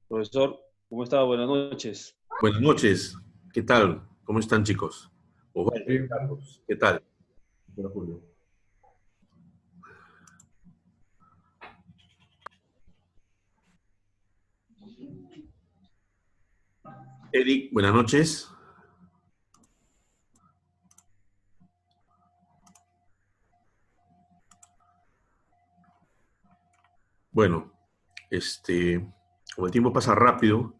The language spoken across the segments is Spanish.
Profesor, ¿cómo está? Buenas noches. Buenas noches, ¿qué tal? ¿Cómo están, chicos? Osvaldo, Bien. Carlos, ¿qué tal? Hola, Julio. Eric, buenas noches. Bueno, como el tiempo pasa rápido,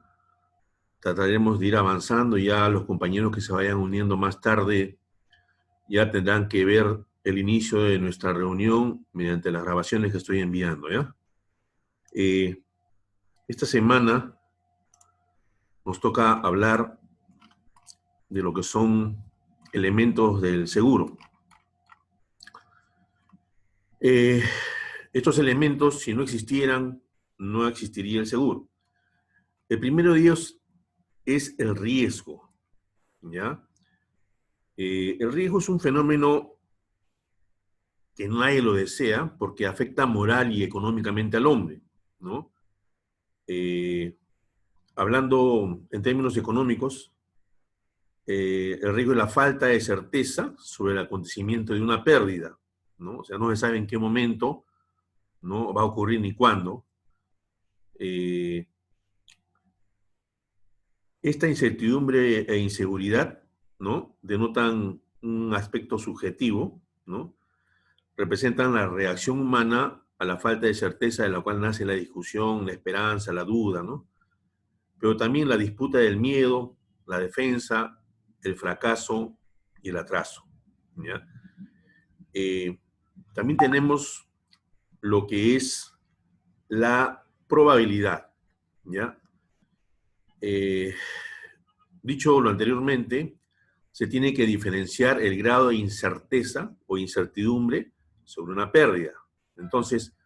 trataremos de ir avanzando. Ya los compañeros que se vayan uniendo más tarde ya tendrán que ver el inicio de nuestra reunión mediante las grabaciones que estoy enviando, ¿ya? Eh, esta semana nos toca hablar de lo que son elementos del seguro. Eh, Estos elementos, si no existieran, no existiría el seguro. El primero de ellos es el riesgo, ¿ya? El riesgo es un fenómeno que nadie lo desea porque afecta moral y económicamente al hombre, ¿no? Eh, Hablando en términos económicos, el riesgo es la falta de certeza sobre el acontecimiento de una pérdida, ¿no? O sea, no se sabe en qué momento, ¿no? Va a ocurrir ni cuándo. Eh, Esta incertidumbre e inseguridad, ¿no? Denotan un aspecto subjetivo, ¿no? Representan la reacción humana a la falta de certeza de la cual nace la discusión, la esperanza, la duda, ¿no? Pero también la disputa del miedo, la defensa, el fracaso y el atraso, ¿ya? Eh, También tenemos lo que es la probabilidad, ¿ya? Eh, Dicho lo anteriormente, se tiene que diferenciar el grado de incerteza o incertidumbre sobre una pérdida. Entonces,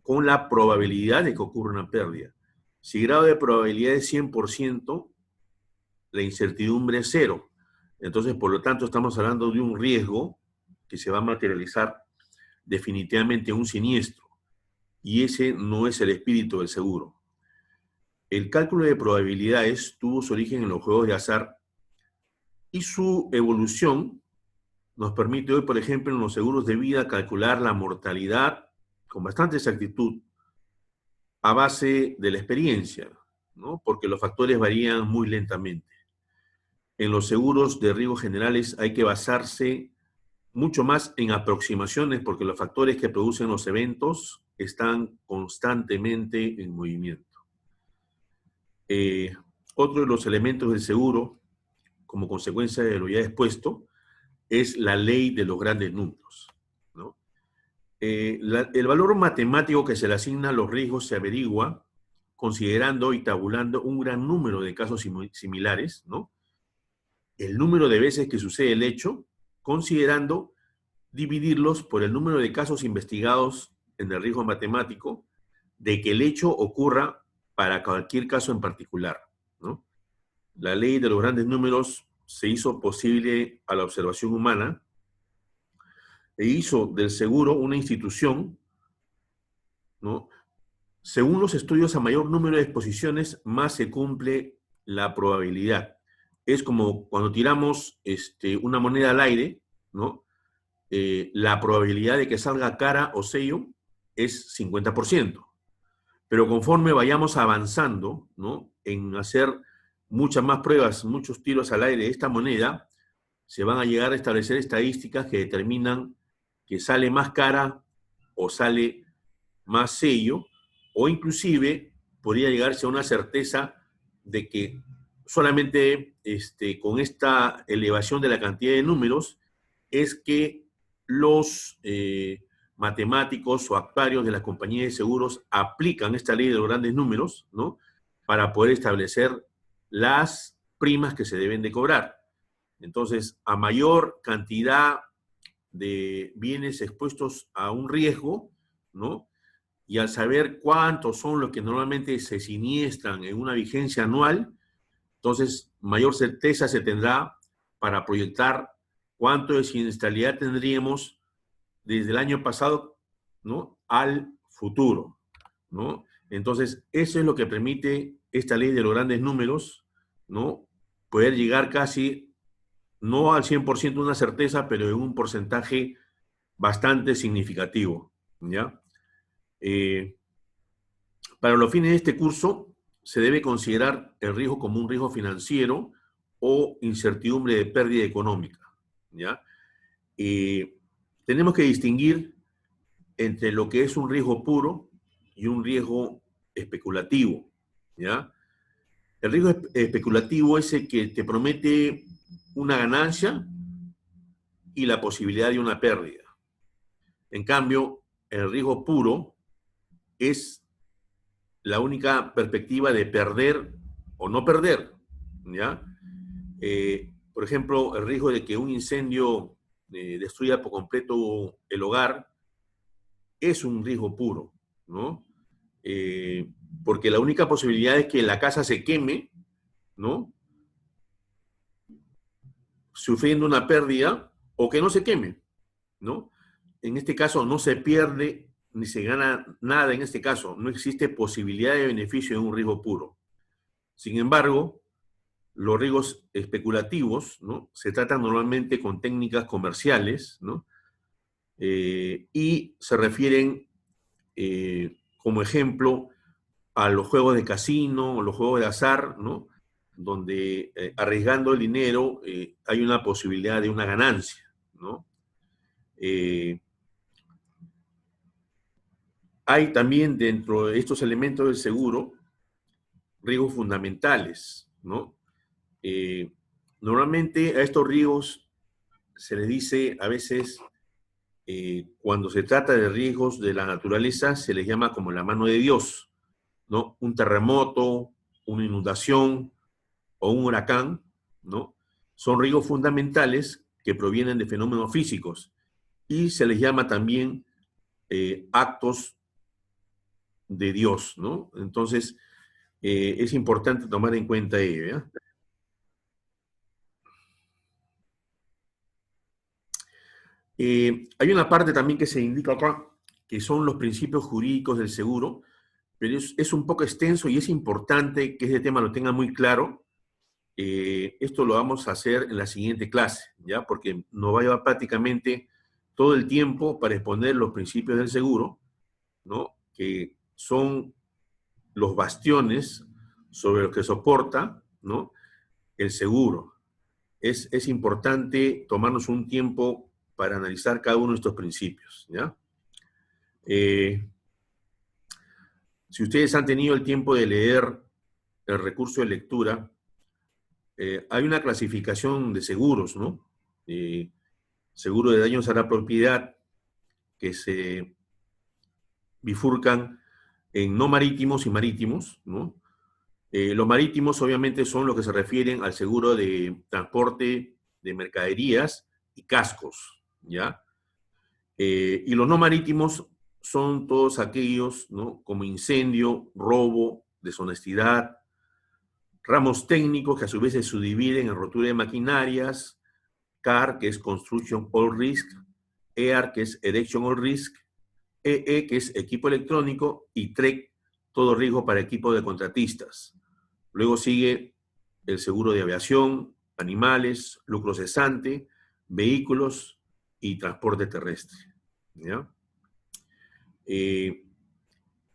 con la probabilidad de que ocurra una pérdida. Si el grado de probabilidad es 100%, la incertidumbre es cero. Entonces, por lo tanto, estamos hablando de un riesgo que se va a materializar definitivamente en un siniestro. Y ese no es el espíritu del seguro. El cálculo de probabilidades tuvo su origen en los juegos de azar y su evolución nos permite hoy, por ejemplo, en los seguros de vida calcular la mortalidad con bastante exactitud a base de la experiencia, ¿no? Porque los factores varían muy lentamente. En los seguros de riesgos generales hay que basarse mucho más en aproximaciones porque los factores que producen los eventos están constantemente en movimiento. Eh, Otro de los elementos del seguro, como consecuencia de lo ya expuesto, es la ley de los grandes números, ¿no? El valor matemático que se le asigna a los riesgos se averigua considerando y tabulando un gran número de casos similares, ¿no? El número de veces que sucede el hecho, considerando dividirlos por el número de casos investigados en el riesgo matemático de que el hecho ocurra para cualquier caso en particular, ¿no? La ley de los grandes números se hizo posible a la observación humana e hizo del seguro una institución, ¿no? Según los estudios, a mayor número de exposiciones, más se cumple la probabilidad. Es como cuando tiramos una moneda al aire, ¿no? La probabilidad de que salga cara o sello es 50%. Pero conforme vayamos avanzando, ¿no? En hacer muchas más pruebas, muchos tiros al aire de esta moneda, se van a llegar a establecer estadísticas que determinan que sale más cara o sale más sello, o inclusive podría llegarse a una certeza de que solamente con esta elevación de la cantidad de números es que los matemáticos o actuarios de las compañías de seguros aplican esta ley de los grandes números, ¿no? Para poder establecer las primas que se deben de cobrar. Entonces, a mayor cantidad de bienes expuestos a un riesgo, ¿no? Y al saber cuántos son los que normalmente se siniestran en una vigencia anual, entonces mayor certeza se tendrá para proyectar cuánto de siniestralidad tendríamos desde el año pasado, ¿no? Al futuro, ¿no? Entonces, eso es lo que permite esta ley de los grandes números, ¿no? Poder llegar casi, no al 100% una certeza, pero en un porcentaje bastante significativo, ¿ya? Para los fines de este curso, se debe considerar el riesgo como un riesgo financiero o incertidumbre de pérdida económica, ¿ya? Tenemos que distinguir entre lo que es un riesgo puro y un riesgo especulativo, ¿ya? El riesgo especulativo es el que te promete una ganancia y la posibilidad de una pérdida. En cambio, el riesgo puro es la única perspectiva de perder o no perder, ¿ya? Por ejemplo, el riesgo de que un incendio destruya por completo el hogar es un riesgo puro, ¿no? Porque la única posibilidad es que la casa se queme, ¿no? Sufriendo una pérdida o que no se queme, ¿no? En este caso no se pierde ni se gana nada en este caso. No existe posibilidad de beneficio en un riesgo puro. Sin embargo, los riesgos especulativos, ¿no? Se tratan normalmente con técnicas comerciales, ¿no? Y se refieren, como ejemplo, a los juegos de casino o los juegos de azar, ¿no? Donde arriesgando el dinero hay una posibilidad de una ganancia, ¿no? Hay también dentro de estos elementos del seguro riesgos fundamentales, ¿no? Normalmente a estos riesgos se les dice a veces, cuando se trata de riesgos de la naturaleza, se les llama como la mano de Dios, ¿no? Un terremoto, una inundación o un huracán, ¿no? Son riesgos fundamentales que provienen de fenómenos físicos y se les llama también actos de Dios, ¿no? Entonces, es importante tomar en cuenta ello, ¿ya? Hay una parte también que se indica acá, que son los principios jurídicos del seguro, pero es un poco extenso y es importante que este tema lo tenga muy claro. Esto lo vamos a hacer en la siguiente clase, ¿ya? Porque nos va a llevar prácticamente todo el tiempo para exponer los principios del seguro, ¿no? Que son los bastiones sobre los que soporta, ¿no? El seguro. Es importante tomarnos un tiempo para analizar cada uno de estos principios, ¿ya? Si ustedes han tenido el tiempo de leer el recurso de lectura, hay una clasificación de seguros, ¿no? Seguro de daños a la propiedad que se bifurcan en no marítimos y marítimos, ¿no? Los marítimos obviamente son los que se refieren al seguro de transporte de mercaderías y cascos, ¿ya? Y los no marítimos son todos aquellos, ¿no? Como incendio, robo, deshonestidad, ramos técnicos que a su vez se subdividen en rotura de maquinarias, CAR, que es Construction All Risk, EAR, que es Erection All Risk, EE, que es equipo electrónico, y TREC, todo riesgo para equipo de contratistas. Luego sigue el seguro de aviación, animales, lucro cesante, vehículos y transporte terrestre, ¿ya?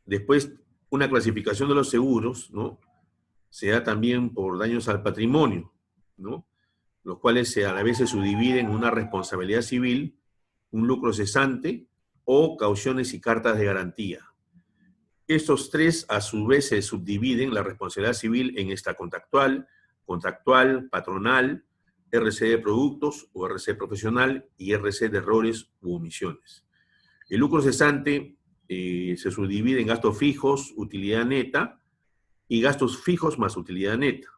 Después, una clasificación de los seguros, ¿no? Se da también por daños al patrimonio, ¿no? Los cuales a la vez se subdividen en una responsabilidad civil, un lucro cesante o cauciones y cartas de garantía. Estos tres a su vez se subdividen la responsabilidad civil en esta contractual, patronal, RC de productos o RC profesional y RC de errores u omisiones. El lucro cesante se subdivide en gastos fijos, utilidad neta y gastos fijos más utilidad neta.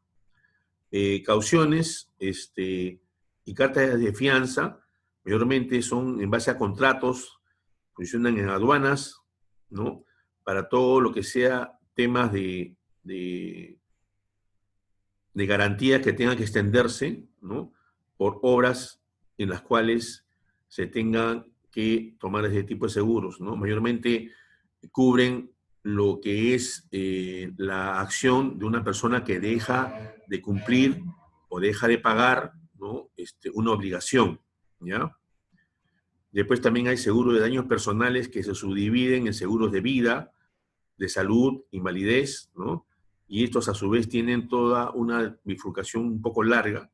Cauciones y cartas de fianza mayormente son en base a contratos, funcionan en aduanas, ¿no? Para todo lo que sea temas de garantías que tengan que extenderse, ¿no? Por obras en las cuales se tengan que tomar ese tipo de seguros, ¿no? Mayormente cubren lo que es la acción de una persona que deja de cumplir o deja de pagar, ¿no? Una obligación, ¿ya? Después también hay seguro de daños personales que se subdividen en seguros de vida, de salud, invalidez, ¿no? Y estos a su vez tienen toda una bifurcación un poco larga.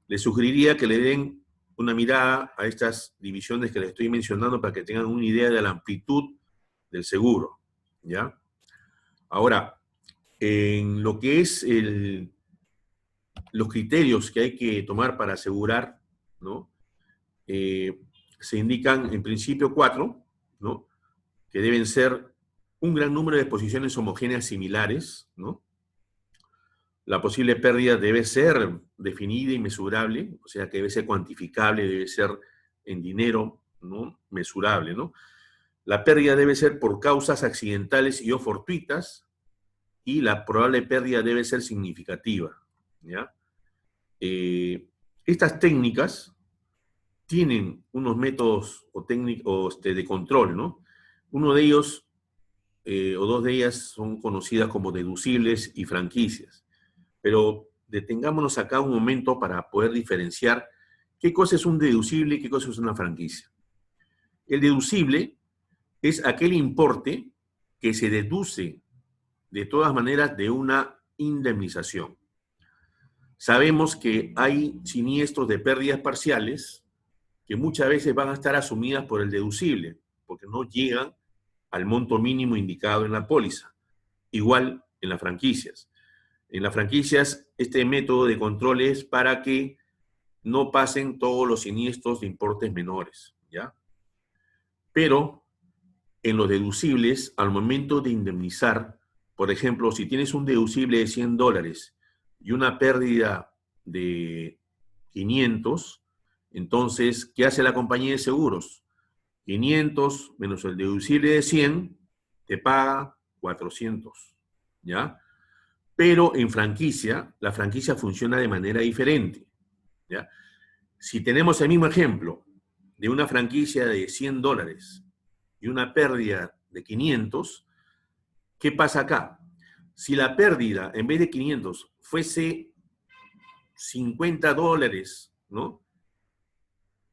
Les sugeriría que le den una mirada a estas divisiones que les estoy mencionando para que tengan una idea de la amplitud del seguro, ¿ya? Ahora, en lo que es los criterios que hay que tomar para asegurar, ¿no? Se indican en principio 4, ¿no? Que deben ser un gran número de exposiciones homogéneas similares, ¿no? La posible pérdida debe ser definida y mesurable, o sea que debe ser cuantificable, debe ser en dinero, ¿no? Mesurable, ¿no? La pérdida debe ser por causas accidentales y o fortuitas, y la probable pérdida debe ser significativa, ¿ya? Estas técnicas tienen unos métodos o técnicos de control, ¿no? Uno de ellos, o dos de ellas, son conocidas como deducibles y franquicias. Pero detengámonos acá un momento para poder diferenciar qué cosa es un deducible y qué cosa es una franquicia. El deducible es aquel importe que se deduce de todas maneras de una indemnización. Sabemos que hay siniestros de pérdidas parciales que muchas veces van a estar asumidas por el deducible, porque no llegan al monto mínimo indicado en la póliza. Igual en las franquicias. En las franquicias, este método de control es para que no pasen todos los siniestros de importes menores, ¿ya? Pero en los deducibles, al momento de indemnizar, por ejemplo, si tienes un deducible de $100 y una pérdida de 500, entonces, ¿qué hace la compañía de seguros? 500 menos el deducible de 100, te paga 400, ¿ya? Pero en franquicia, la franquicia funciona de manera diferente, ¿ya? Si tenemos el mismo ejemplo de una franquicia de $100 y una pérdida de 500, ¿qué pasa acá? Si la pérdida, en vez de 500, fuese $50, ¿no?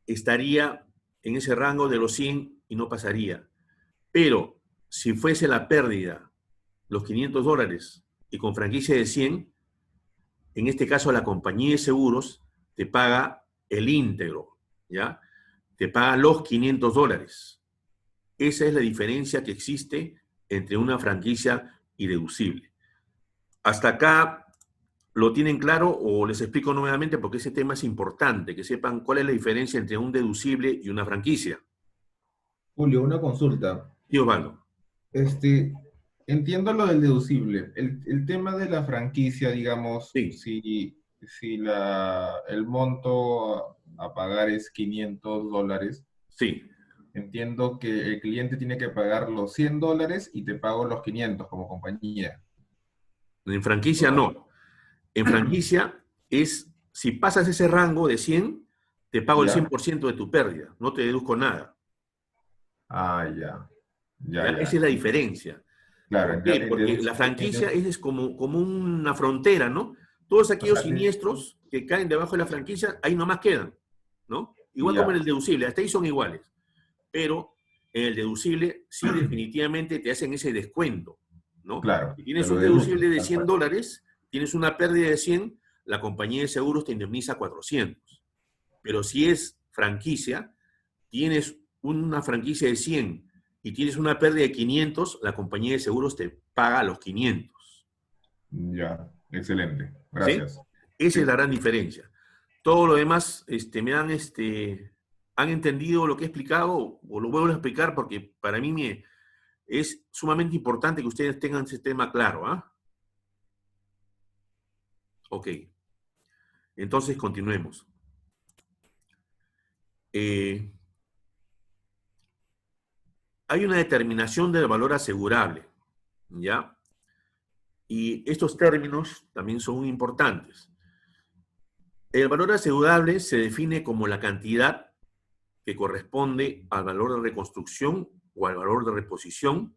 Estaría en ese rango de los 100 y no pasaría. Pero si fuese la pérdida, los $500 y con franquicia de 100, en este caso la compañía de seguros te paga el íntegro, ¿ya? Te paga los $500. Esa es la diferencia que existe entre una franquicia y deducible. ¿Hasta acá lo tienen claro o les explico nuevamente porque ese tema es importante, que sepan cuál es la diferencia entre un deducible y una franquicia? Julio, una consulta. Y Osvaldo. Este, entiendo lo del deducible. El tema de la franquicia, digamos, Sí, si el monto a pagar es $500, sí. entiendo que el cliente tiene que pagar los $100 y te pago los 500 como compañía. En franquicia no. En franquicia es, si pasas ese rango de 100, te pago el ¿Ya? 100% de tu pérdida, no te deduzco nada. Ah, ya. Ya, ¿Ya? Esa ya. es la diferencia. Claro, ¿Por qué? el Porque la deducible, franquicia es como una frontera, ¿no? Todos o aquellos sea, siniestros que caen debajo de la franquicia, ahí nomás quedan, ¿no? Igual como en ya, el deducible, hasta ahí son iguales. Pero en el deducible sí definitivamente te hacen ese descuento, ¿no? claro, Si te tienes lo un deducen, deducible de tal $100, cual. tienes una pérdida de 100, la compañía de seguros te indemniza 400. Pero si es franquicia, tienes una franquicia de 100 y tienes una pérdida de 500, la compañía de seguros te paga los 500. Ya, excelente. ¿Sí? Gracias. Esa es Sí. la gran diferencia. Todo lo demás han entendido lo que he explicado o lo vuelvo a explicar porque para mí es sumamente importante que ustedes tengan ese tema claro. ¿Ah? Ok, entonces continuemos. Eh, Hay una determinación del valor asegurable, ¿ya? Y estos términos también son importantes. El valor asegurable se define como la cantidad que corresponde al valor de reconstrucción o al valor de reposición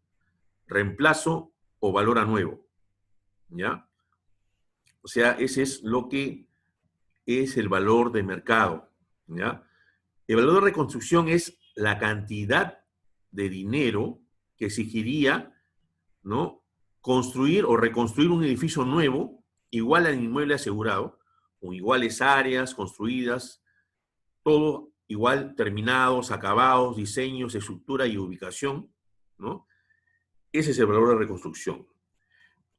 reemplazo o valor a nuevo, ¿ya? O sea, ese es lo que es el valor de mercado, ¿ya? El valor de reconstrucción es la cantidad de dinero que exigiría, ¿no?, construir o reconstruir un edificio nuevo igual al inmueble asegurado, con iguales áreas construidas, todo igual, terminados, acabados, diseños, estructura y ubicación, ¿no? Ese es el valor de reconstrucción.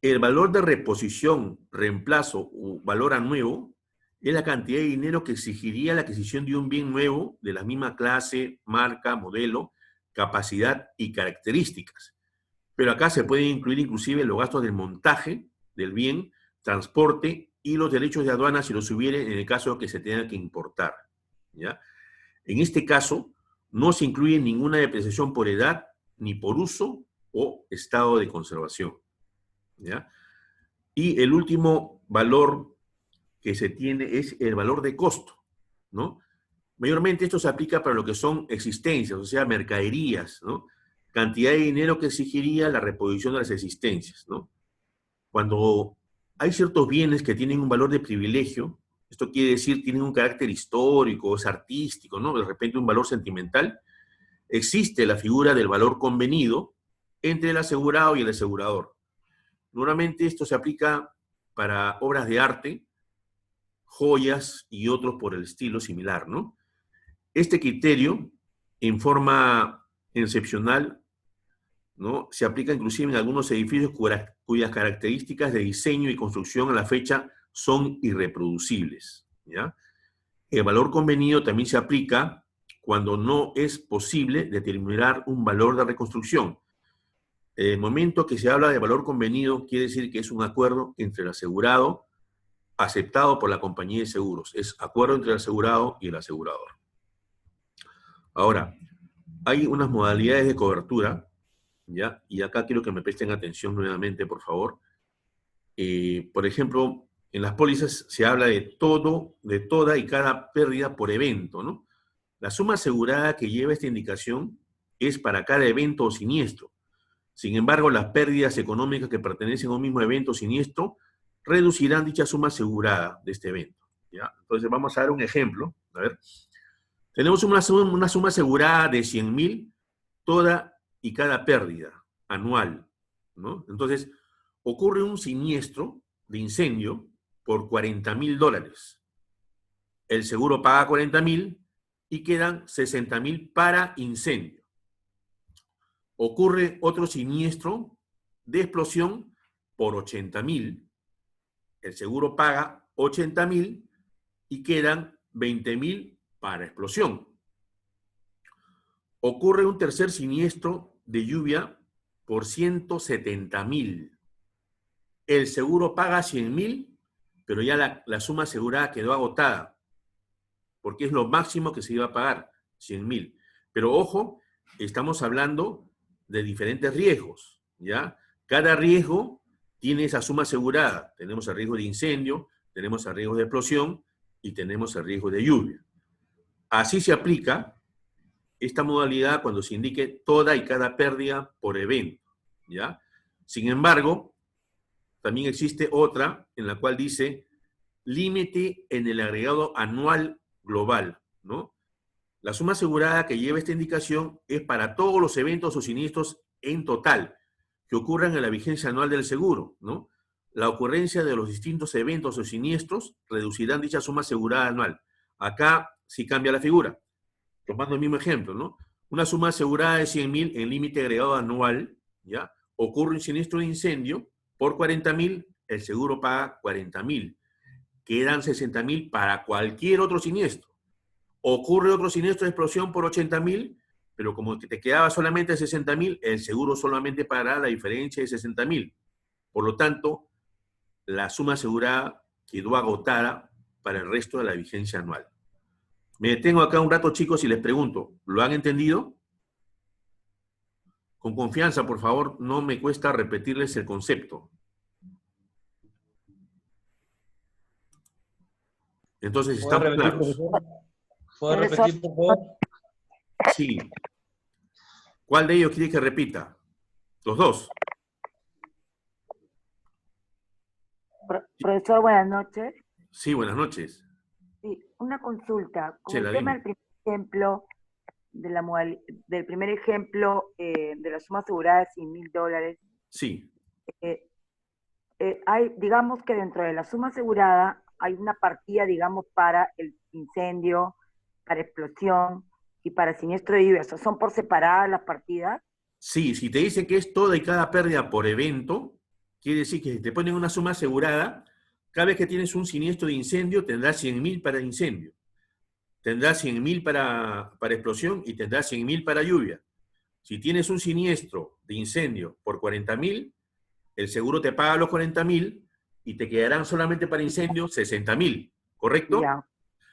El valor de reposición, reemplazo o valor a nuevo es la cantidad de dinero que exigiría la adquisición de un bien nuevo de la misma clase, marca, modelo, capacidad y características. Pero acá se pueden incluir inclusive los gastos del montaje del bien, transporte y los derechos de aduana si los hubiere en el caso de que se tenga que importar, ¿ya? En este caso, no se incluye ninguna depreciación por edad ni por uso o estado de conservación, ¿ya? Y el último valor que se tiene es el valor de costo, ¿no? Mayormente esto se aplica para lo que son existencias, o sea, mercaderías, ¿no? Cantidad de dinero que exigiría la reposición de las existencias, ¿no? Cuando hay ciertos bienes que tienen un valor de privilegio, esto quiere decir tienen un carácter histórico, es artístico, ¿no? De repente un valor sentimental, existe la figura del valor convenido entre el asegurado y el asegurador. Normalmente esto se aplica para obras de arte, joyas y otros por el estilo similar, ¿no? Este criterio, en forma excepcional, ¿no?, se aplica inclusive en algunos edificios cuyas características de diseño y construcción a la fecha son irreproducibles, ¿ya? El valor convenido también se aplica cuando no es posible determinar un valor de reconstrucción. El momento que se habla de valor convenido quiere decir que es un acuerdo entre el asegurado aceptado por la compañía de seguros. Es acuerdo entre el asegurado y el asegurador. Ahora, hay unas modalidades de cobertura, ¿ya? Y acá quiero que me presten atención nuevamente, por favor. Por ejemplo, en las pólizas se habla de toda y cada pérdida por evento, ¿no? La suma asegurada que lleva esta indicación es para cada evento o siniestro. Sin embargo, las pérdidas económicas que pertenecen a un mismo evento o siniestro reducirán dicha suma asegurada de este evento, ¿ya? Entonces vamos a dar un ejemplo. A ver, tenemos una suma asegurada de 100.000 toda y cada pérdida anual, ¿no? Entonces, ocurre un siniestro de incendio por $40.000. El seguro paga 40.000 y quedan 60.000 para incendio. Ocurre otro siniestro de explosión por 80.000. El seguro paga 80.000 y quedan 20.000 para explosión. Ocurre un tercer siniestro de lluvia por 170.000. El seguro paga 100.000, pero ya la suma asegurada quedó agotada, porque es lo máximo que se iba a pagar, 100.000. Pero ojo, estamos hablando de diferentes riesgos, ¿ya? Cada riesgo tiene esa suma asegurada. Tenemos el riesgo de incendio, tenemos el riesgo de explosión y tenemos el riesgo de lluvia. Así se aplica esta modalidad cuando se indique toda y cada pérdida por evento, ¿ya? Sin embargo, también existe otra en la cual dice límite en el agregado anual global, ¿no? La suma asegurada que lleva esta indicación es para todos los eventos o siniestros en total que ocurran en la vigencia anual del seguro, ¿no? La ocurrencia de los distintos eventos o siniestros reducirán dicha suma asegurada anual. Acá sí cambia la figura. Tomando el mismo ejemplo, ¿no? Una suma asegurada de 100.000 en límite agregado anual, ¿ya? Ocurre un siniestro de incendio por 40.000, el seguro paga 40.000. Quedan 60.000 para cualquier otro siniestro. Ocurre otro siniestro de explosión por 80.000, pero como te quedaba solamente 60.000, el seguro solamente pagará la diferencia de 60.000. Por lo tanto, la suma asegurada quedó agotada para el resto de la vigencia anual. Me detengo acá un rato, chicos, y les pregunto, ¿lo han entendido? Con confianza, por favor, no me cuesta repetirles el concepto. Entonces, ¿estamos claros? ¿Puedo repetir, por favor? Sí. ¿Cuál de ellos quiere que repita? Los dos. Profesor, buenas noches. Sí, buenas noches. Sí, una consulta. Con Chela, el tema dime. del primer ejemplo, del primer ejemplo de la suma asegurada de $100.000, Sí, digamos que dentro de la suma asegurada hay una partida, digamos, para el incendio, para explosión y para siniestro de lluvia. O sea, ¿son por separadas las partidas? sí, si te dicen que es toda y cada pérdida por evento, quiere decir que si te ponen una suma asegurada, cada vez que tienes un siniestro de incendio, tendrás 100.000 para incendio, tendrás 100.000 para explosión y tendrás 100.000 para lluvia. Si tienes un siniestro de incendio por 40.000, el seguro te paga los 40.000 y te quedarán solamente para incendio 60.000, ¿correcto? Ya.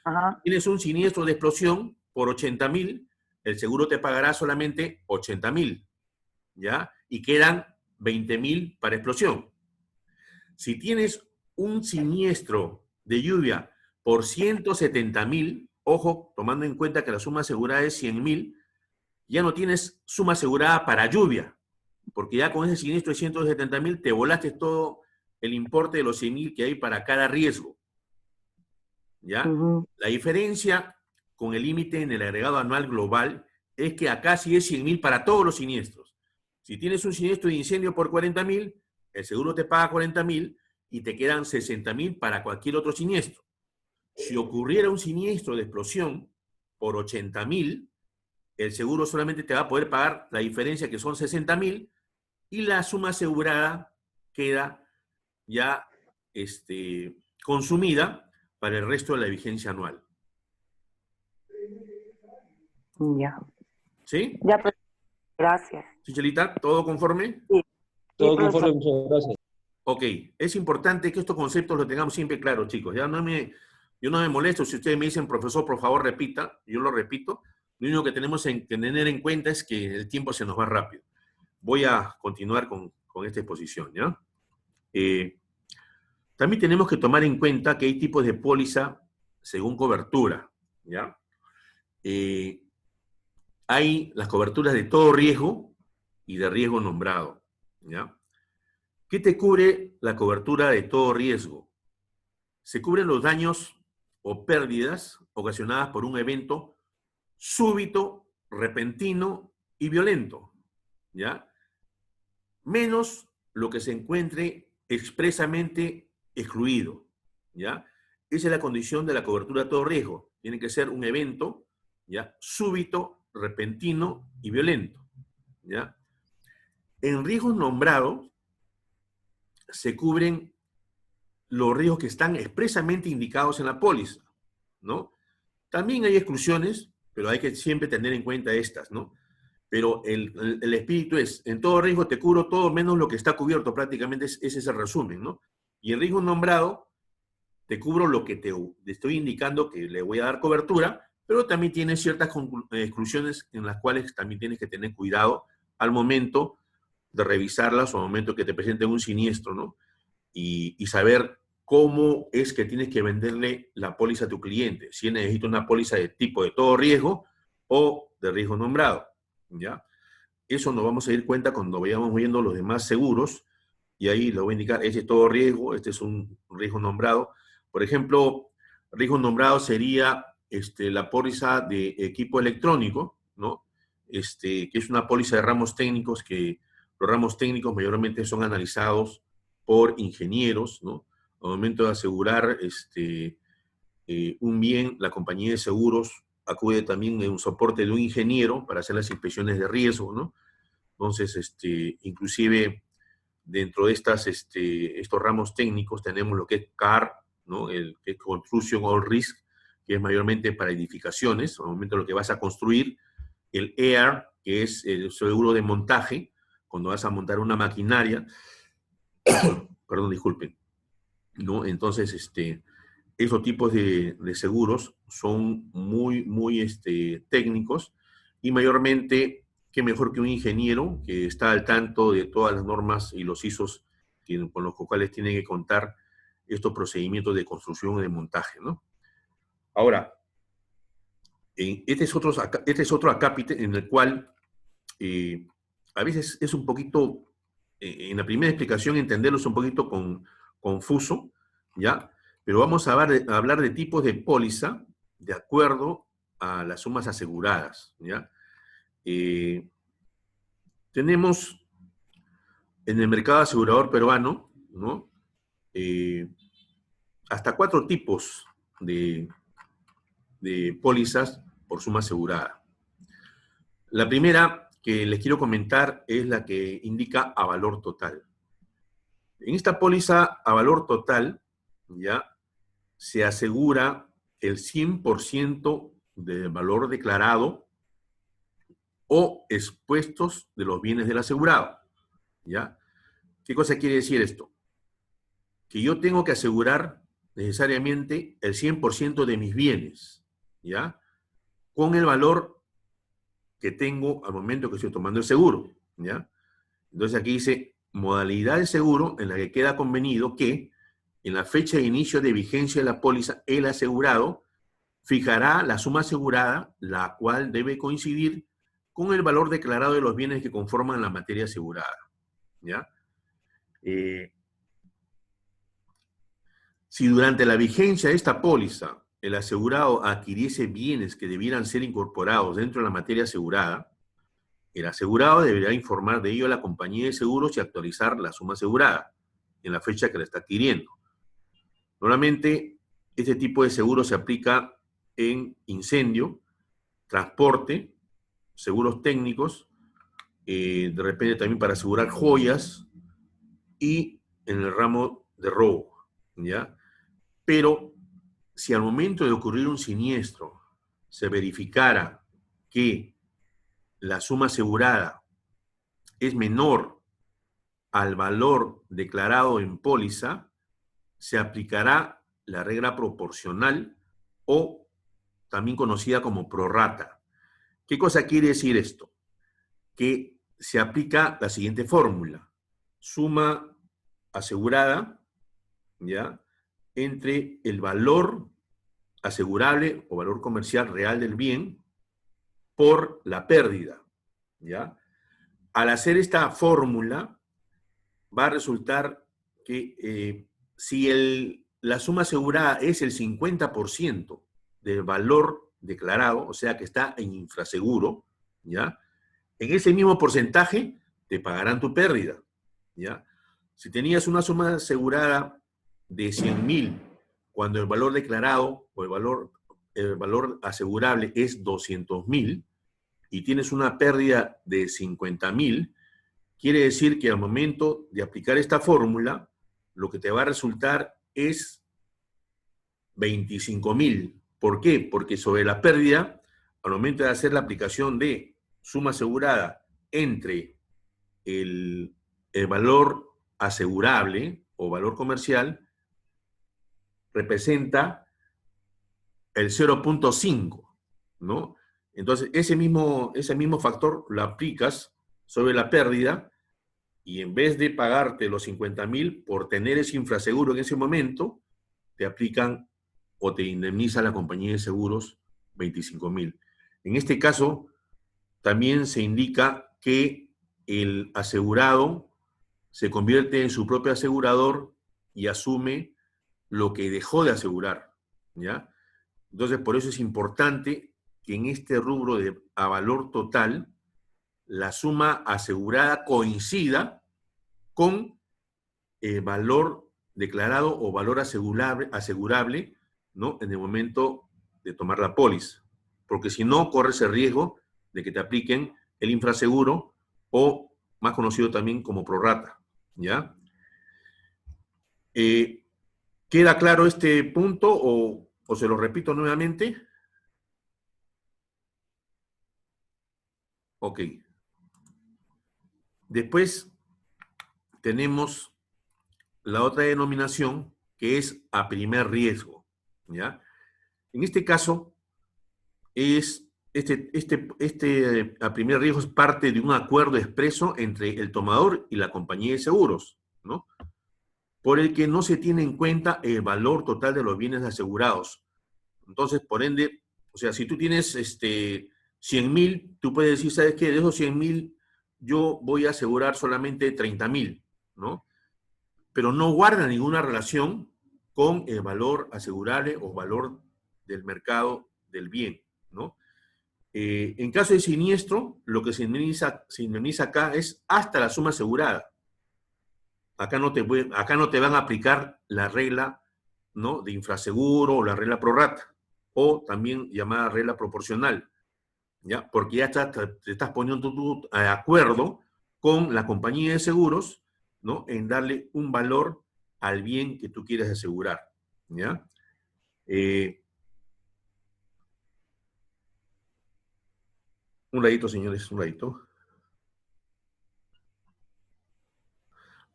Ajá. Si tienes un siniestro de explosión por 80.000, el seguro te pagará solamente 80.000, ¿ya? Y quedan 20.000 para explosión. Si tienes un siniestro de lluvia por 170.000, ojo, tomando en cuenta que la suma asegurada es 100.000, ya no tienes suma asegurada para lluvia, porque ya con ese siniestro de 170.000 te volaste todo el importe de los 100.000 que hay para cada riesgo, ¿ya? Ujú. La diferencia con el límite en el agregado anual global es que acá sí es 100.000 para todos los siniestros. Si tienes un siniestro de incendio por 40.000, el seguro te paga 40.000 y te quedan 60.000 para cualquier otro siniestro. Si ocurriera un siniestro de explosión por 80.000, el seguro solamente te va a poder pagar la diferencia, que son 60.000, y la suma asegurada queda ya consumida para el resto de la vigencia anual. Ya. ¿Sí? Ya, pues, gracias. Chichelita, ¿todo conforme? Sí, Todo profesor. conforme, profesor, gracias. Ok, es importante que estos conceptos los tengamos siempre claros, chicos. Yo no me molesto si ustedes me dicen, profesor, por favor, repita. Yo lo repito. Lo único que tenemos que tener en cuenta es que el tiempo se nos va rápido. Voy a continuar con esta exposición, ¿ya? También tenemos que tomar en cuenta que hay tipos de póliza según cobertura, ¿ya? Hay las coberturas de todo riesgo y de riesgo nombrado, ¿ya? ¿Qué te cubre la cobertura de todo riesgo? Se cubren los daños o pérdidas ocasionadas por un evento súbito, repentino y violento, ¿ya? Menos lo que se encuentre expresamente excluido, ¿ya? Esa es la condición de la cobertura de todo riesgo. Tiene que ser un evento, ¿ya? Súbito, repentino y violento, ¿ya? En riesgos nombrados se cubren los riesgos que están expresamente indicados en la póliza, ¿no? También hay exclusiones, pero hay que siempre tener en cuenta estas, ¿no? Pero el espíritu es, en todo riesgo te cubro todo menos lo que está cubierto, prácticamente ese es el resumen, ¿no? Y en riesgo nombrado te cubro lo que te estoy indicando que le voy a dar cobertura, pero también tienes ciertas exclusiones en las cuales también tienes que tener cuidado al momento de revisarlas o al momento que te presenten un siniestro, ¿no? Y saber cómo es que tienes que venderle la póliza a tu cliente. Si necesita una póliza de tipo de todo riesgo o de riesgo nombrado, ¿ya? Eso nos vamos a dar cuenta cuando vayamos viendo los demás seguros, y ahí lo voy a indicar, este es todo riesgo, este es un riesgo nombrado. Por ejemplo, riesgo nombrado sería la póliza de equipo electrónico, ¿no? Que es una póliza de ramos técnicos que los ramos técnicos mayormente son analizados por ingenieros, ¿no? Al momento de asegurar un bien, la compañía de seguros acude también en un soporte de un ingeniero para hacer las inspecciones de riesgo, ¿no? Entonces, inclusive dentro de estos ramos técnicos tenemos lo que es CAR, ¿no? Que es Construction All Risk, que es mayormente para edificaciones, al momento de lo que vas a construir. El EAR, que es el seguro de montaje, cuando vas a montar una maquinaria. Perdón, disculpen, ¿no? Entonces, esos tipos de seguros son muy técnicos, y mayormente, qué mejor que un ingeniero que está al tanto de todas las normas y los ISOs con los cuales tiene que contar estos procedimientos de construcción y de montaje, ¿no? Ahora, este es otro acápite en el cual a veces es un poquito, en la primera explicación entenderlo es un poquito confuso, ¿ya? Pero vamos a hablar de tipos de póliza de acuerdo a las sumas aseguradas, ¿ya? Tenemos en el mercado asegurador peruano, ¿no? Hasta 4 tipos de pólizas por suma asegurada. La primera que les quiero comentar es la que indica a valor total. En esta póliza a valor total, ya, se asegura el 100% del valor declarado o expuestos de los bienes del asegurado, ¿ya? ¿Qué cosa quiere decir esto? Que yo tengo que asegurar necesariamente el 100% de mis bienes, ¿ya? Con el valor que tengo al momento que estoy tomando el seguro, ¿ya? Entonces aquí dice modalidad de seguro en la que queda convenido que en la fecha de inicio de vigencia de la póliza, el asegurado fijará la suma asegurada, la cual debe coincidir con el valor declarado de los bienes que conforman la materia asegurada, ¿ya? Si durante la vigencia de esta póliza el asegurado adquiriese bienes que debieran ser incorporados dentro de la materia asegurada, el asegurado deberá informar de ello a la compañía de seguros y actualizar la suma asegurada en la fecha que la está adquiriendo. Normalmente, este tipo de seguro se aplica en incendio, transporte, seguros técnicos, de repente también para asegurar joyas y en el ramo de robo, ¿ya? Pero si al momento de ocurrir un siniestro se verificara que la suma asegurada es menor al valor declarado en póliza, se aplicará la regla proporcional o también conocida como prorrata. ¿Qué cosa quiere decir esto? Que se aplica la siguiente fórmula: suma asegurada, ¿ya?, entre el valor asegurable o valor comercial real del bien por la pérdida, ¿ya? Al hacer esta fórmula, va a resultar que si la suma asegurada es el 50% del valor declarado, o sea que está en infraseguro, ¿ya?, en ese mismo porcentaje te pagarán tu pérdida, ¿ya? Si tenías una suma asegurada de 100.000, cuando el valor declarado o el valor asegurable es 200.000 y tienes una pérdida de 50.000, quiere decir que al momento de aplicar esta fórmula, lo que te va a resultar es 25.000. ¿Por qué? Porque sobre la pérdida, al momento de hacer la aplicación de suma asegurada entre el valor asegurable o valor comercial, representa el 0.5, ¿no? Entonces, ese mismo factor lo aplicas sobre la pérdida y en vez de pagarte los 50.000 por tener ese infraseguro en ese momento, te aplican o te indemniza la compañía de seguros 25.000. En este caso, también se indica que el asegurado se convierte en su propio asegurador y asume lo que dejó de asegurar, ¿ya? Entonces, por eso es importante que en este rubro de a valor total, la suma asegurada coincida con el valor declarado o valor asegurable, ¿no?, en el momento de tomar la póliza. Porque si no, corres el riesgo de que te apliquen el infraseguro o más conocido también como prorrata, ¿ya? ¿Queda claro este punto o se lo repito nuevamente? Ok. Después tenemos la otra denominación que es a primer riesgo, ¿ya? En este caso, a primer riesgo es parte de un acuerdo expreso entre el tomador y la compañía de seguros, ¿no?, por el que no se tiene en cuenta el valor total de los bienes asegurados. Entonces, por ende, o sea, si tú tienes 100.000, tú puedes decir, ¿sabes qué? De esos 100.000, yo voy a asegurar solamente 30.000, ¿no? Pero no guarda ninguna relación con el valor asegurable o valor del mercado del bien, ¿no? En caso de siniestro, lo que se indemniza acá es hasta la suma asegurada. Acá no te van a aplicar la regla, ¿no?, de infraseguro o la regla pro rata, o también llamada regla proporcional, ¿ya? Porque ya te estás poniendo tú de acuerdo con la compañía de seguros, ¿no?, en darle un valor al bien que tú quieres asegurar, ¿ya? Un ladito, señores, un ladito.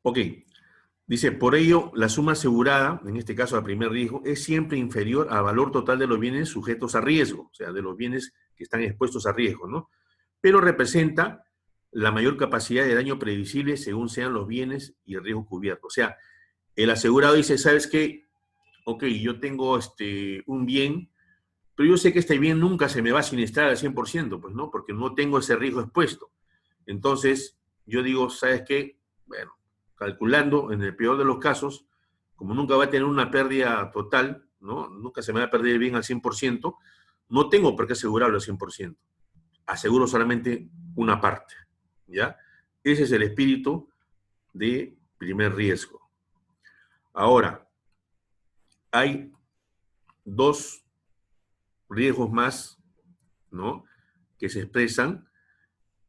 Ok. Dice, por ello, la suma asegurada, en este caso al primer riesgo, es siempre inferior al valor total de los bienes sujetos a riesgo, o sea, de los bienes que están expuestos a riesgo, ¿no? Pero representa la mayor capacidad de daño previsible según sean los bienes y el riesgo cubierto. O sea, el asegurado dice, ¿sabes qué? Ok, yo tengo un bien, pero yo sé que este bien nunca se me va a siniestrar al 100%, pues, ¿no? Porque no tengo ese riesgo expuesto. Entonces, yo digo, ¿sabes qué? Bueno, calculando, en el peor de los casos, como nunca va a tener una pérdida total, ¿no? Nunca se me va a perder el bien al 100%, no tengo por qué asegurarlo al 100%. Aseguro solamente una parte, ¿ya? Ese es el espíritu de primer riesgo. Ahora, hay dos riesgos más, ¿no?, que se expresan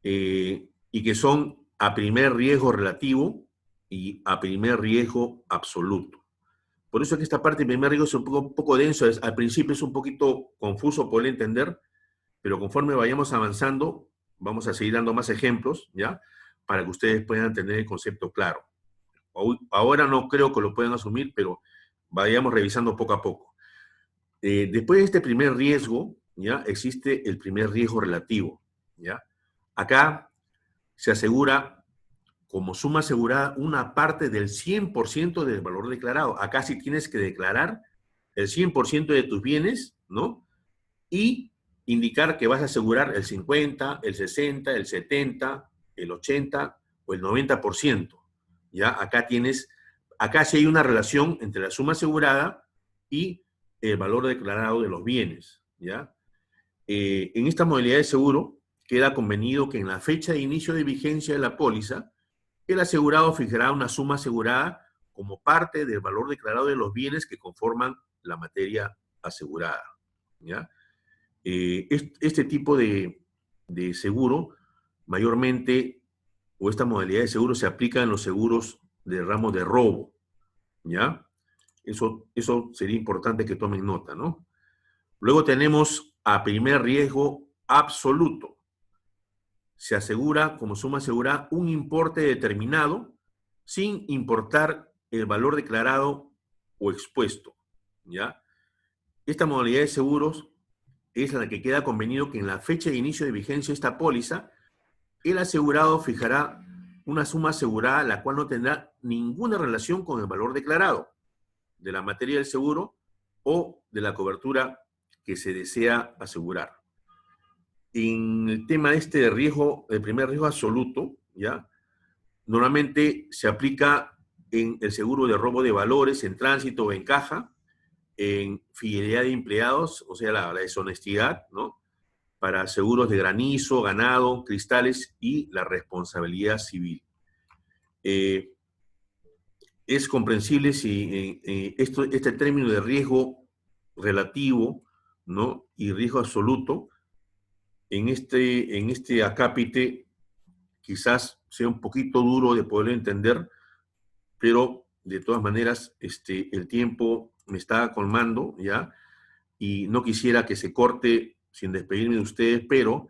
y que son a primer riesgo relativo y a primer riesgo absoluto. Por eso es que esta parte de primer riesgo es un poco denso, al principio es un poquito confuso poder entender, pero conforme vayamos avanzando, vamos a seguir dando más ejemplos, ¿ya? Para que ustedes puedan tener el concepto claro. Ahora no creo que lo puedan asumir, pero vayamos revisando poco a poco. Después de este primer riesgo, ¿ya?, existe el primer riesgo relativo, ¿ya? Acá se asegura como suma asegurada una parte del 100% del valor declarado. Acá sí tienes que declarar el 100% de tus bienes, ¿no? Y indicar que vas a asegurar el 50, el 60, el 70, el 80 o el 90%. ¿Ya? Acá sí hay una relación entre la suma asegurada y el valor declarado de los bienes, ¿ya? En esta modalidad de seguro queda convenido que en la fecha de inicio de vigencia de la póliza, el asegurado fijará una suma asegurada como parte del valor declarado de los bienes que conforman la materia asegurada, ¿ya? Este tipo de seguro, mayormente, o esta modalidad de seguro se aplica en los seguros de ramo de robo, ¿ya? Eso sería importante que tomen nota, ¿no? Luego tenemos a primer riesgo absoluto. Se asegura como suma asegurada un importe determinado sin importar el valor declarado o expuesto, ¿ya? Esta modalidad de seguros es la que queda convenido que en la fecha de inicio de vigencia de esta póliza, el asegurado fijará una suma asegurada la cual no tendrá ninguna relación con el valor declarado de la materia del seguro o de la cobertura que se desea asegurar. En el tema de riesgo, el primer riesgo absoluto, ¿ya?, normalmente se aplica en el seguro de robo de valores, en tránsito o en caja, en fidelidad de empleados, o sea, la deshonestidad, ¿no?, para seguros de granizo, ganado, cristales y la responsabilidad civil. Es comprensible si este término de riesgo relativo, ¿no?, y riesgo absoluto, en este acápite quizás sea un poquito duro de poder entender, pero de todas maneras el tiempo me está colmando, ¿ya? Y no quisiera que se corte sin despedirme de ustedes, pero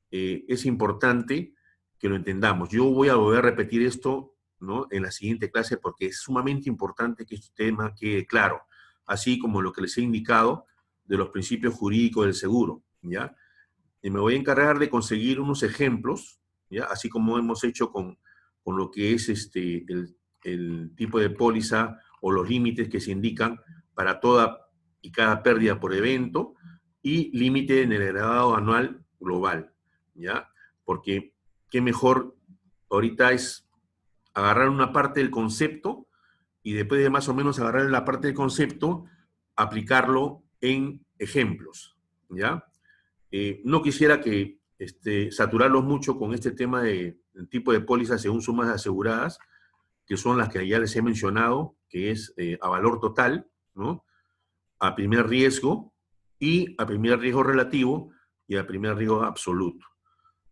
es importante que lo entendamos. Yo voy a volver a repetir esto, ¿no?, en la siguiente clase porque es sumamente importante que este tema quede claro, así como lo que les he indicado de los principios jurídicos del seguro, ¿ya? Y me voy a encargar de conseguir unos ejemplos, ¿ya?, así como hemos hecho con lo que es el tipo de póliza o los límites que se indican para toda y cada pérdida por evento y límite en el agregado anual global, ¿ya? Porque qué mejor ahorita es agarrar una parte del concepto y después de más o menos agarrar la parte del concepto, aplicarlo en ejemplos, ¿ya? No quisiera que saturarlos mucho con este tema del tipo de pólizas según sumas aseguradas, que son las que ya les he mencionado, que es a valor total, ¿no? A primer riesgo y a primer riesgo relativo y a primer riesgo absoluto.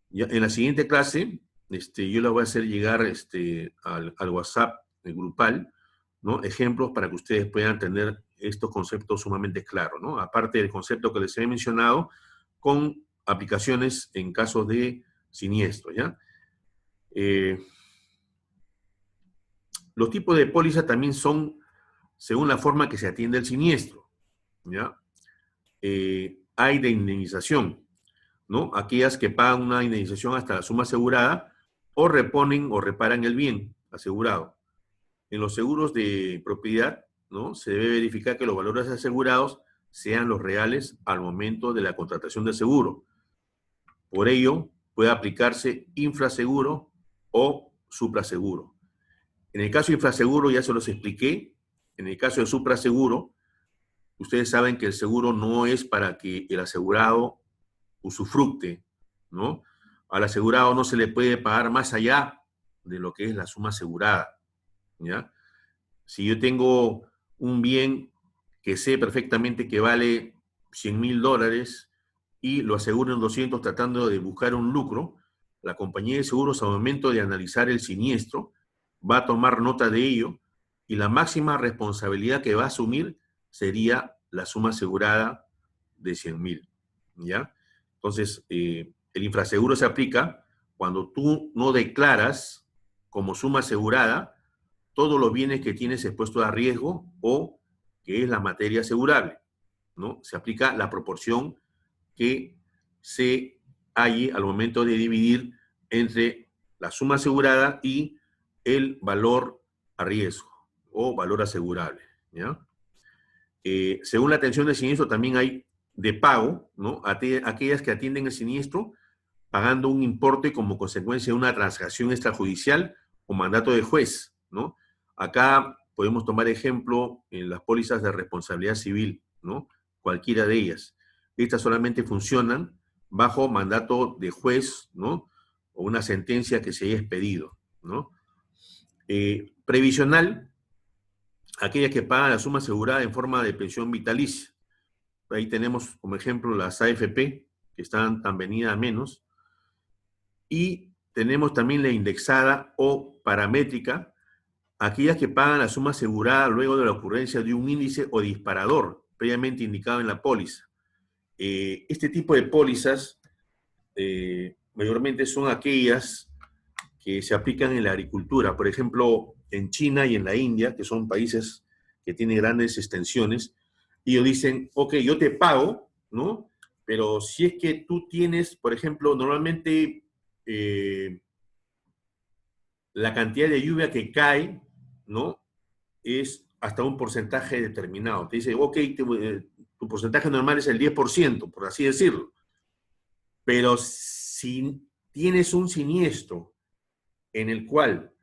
Ya, en la siguiente clase, yo les voy a hacer llegar al WhatsApp grupal, ¿no? Ejemplos para que ustedes puedan tener estos conceptos sumamente claros, ¿no? Aparte del concepto que les he mencionado, con aplicaciones en casos de siniestro, ¿ya? Los tipos de póliza también son según la forma que se atiende el siniestro, ¿ya? Hay de indemnización, ¿no? Aquellas que pagan una indemnización hasta la suma asegurada o reponen o reparan el bien asegurado. En los seguros de propiedad, ¿no? Se debe verificar que los valores asegurados sean los reales al momento de la contratación del seguro. Por ello, puede aplicarse infraseguro o supraseguro. En el caso de infraseguro ya se los expliqué. En el caso de supraseguro, ustedes saben que el seguro no es para que el asegurado usufructe, ¿no? Al asegurado no se le puede pagar más allá de lo que es la suma asegurada, ¿ya? Si yo tengo un bien que sé perfectamente que vale $100,000 y lo aseguro en 200 tratando de buscar un lucro, la compañía de seguros al momento de analizar el siniestro va a tomar nota de ello y la máxima responsabilidad que va a asumir sería la suma asegurada de 100,000, ¿ya? Entonces, el infraseguro se aplica cuando tú no declaras como suma asegurada todos los bienes que tienes expuestos a riesgo o que es la materia asegurable, ¿no? Se aplica la proporción que se halle al momento de dividir entre la suma asegurada y el valor a riesgo o valor asegurable, ¿ya? Según la atención del siniestro también hay de pago, ¿no? Aquellas que atienden el siniestro pagando un importe como consecuencia de una transacción extrajudicial o mandato de juez, ¿no? Acá podemos tomar ejemplo en las pólizas de responsabilidad civil, ¿no? Cualquiera de ellas. Estas solamente funcionan bajo mandato de juez, ¿no? O una sentencia que se haya expedido, ¿no? Previsional, aquellas que pagan la suma asegurada en forma de pensión vitalicia. Ahí tenemos como ejemplo las AFP, que están tan venidas a menos. Y tenemos también la indexada o paramétrica, aquellas que pagan la suma asegurada luego de la ocurrencia de un índice o disparador previamente indicado en la póliza. Este tipo de pólizas mayormente son aquellas que se aplican en la agricultura. Por ejemplo, en China y en la India, que son países que tienen grandes extensiones, ellos dicen, ok, yo te pago, ¿no? Pero si es que tú tienes, por ejemplo, normalmente la cantidad de lluvia que cae, ¿no? Es hasta un porcentaje determinado. Te dice, ok, tu porcentaje normal es el 10%, por así decirlo. Pero si tienes un siniestro en el cual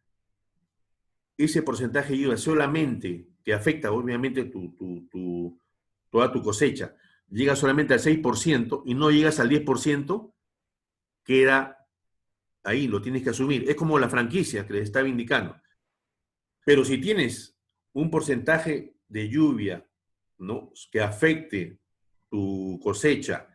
ese porcentaje de lluvia solamente te afecta, obviamente, toda tu cosecha, llega solamente al 6% y no llegas al 10%, queda ahí, lo tienes que asumir. Es como la franquicia que les estaba indicando. Pero si tienes un porcentaje de lluvia, ¿no?, que afecte tu cosecha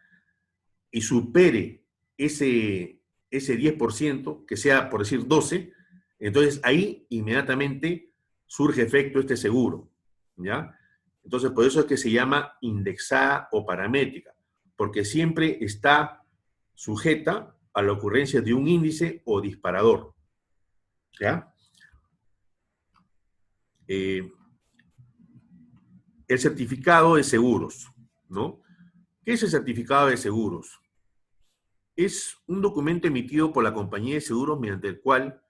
y supere ese 10%, que sea, por decir, 12%, entonces ahí inmediatamente surge efecto este seguro, ¿ya? Entonces, por eso es que se llama indexada o paramétrica, porque siempre está sujeta a la ocurrencia de un índice o disparador, ¿ya? El certificado de seguros, ¿no? ¿Qué es el certificado de seguros? Es un documento emitido por la compañía de seguros mediante el cual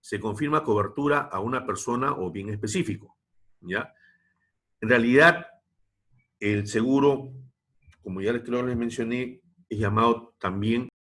se confirma cobertura a una persona o bien específico, ¿ya? En realidad, el seguro, como ya les mencioné, es llamado también